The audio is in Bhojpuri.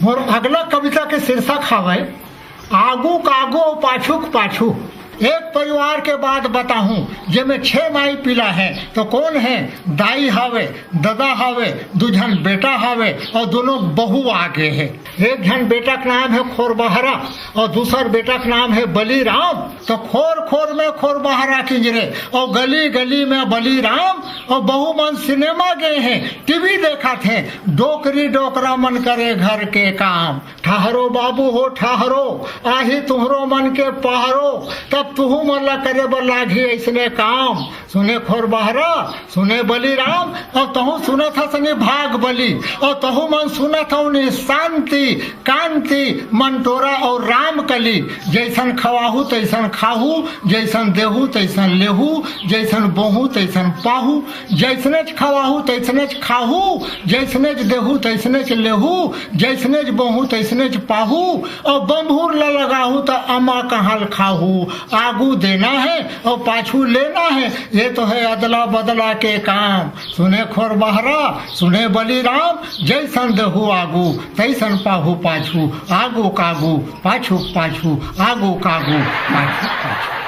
मोर अगला कविता के शीर्षक हवे आगू कागो पाछूक पाछू। एक परिवार के बात बताहूं जेमे 6 माई पिला है तो कौन है, दाई हावे, दादा हावे, 2 जन बेटा हावे और दोनों बहू आगे है। एक जन बेटा का नाम है खोरबहरा और दूसर बेटा का नाम है बलीराम। तो खोर खोर में खोरबहरा किंजरे और गली गली में बलीराम और बहू मन सिनेमा गए हैं, टीवी देखा थे, डोकरी डोकरा मन करे घर के काम। ठहरो बाबू हो ठहरो, आही तुम्हरो मन के पहरो, तब तुहू मन ला करे बर लागी ऐसने काम। सुने खोरबहरा, सुने बलीराम और तहु सुनत हसनी भाग बली और तहु मन सुनत हूँ शांति कांति मंटोरा और राम कली। जैसन खवाहू तैसन खाहू, जैसन देहू तैसन लेहू, जैसन बोहू तैसन पाहू, जैसने खवाहू तैसने खाहू, जैसने देहू तैसने लेहू, जैसने बोहू तैसने पाहू और बम्भूर ला लगाहू तो अमा कहाँ खाहू। आगू देना है और पाछू लेना है, ये तो है अदला बदला के काम। सुने खोरबहरा, सुने बलीराम, जैसन देहू आगू तैसन पाहू पाछू, आगू कागू पाछू पाछू, आगू कागू पाछू पाछू।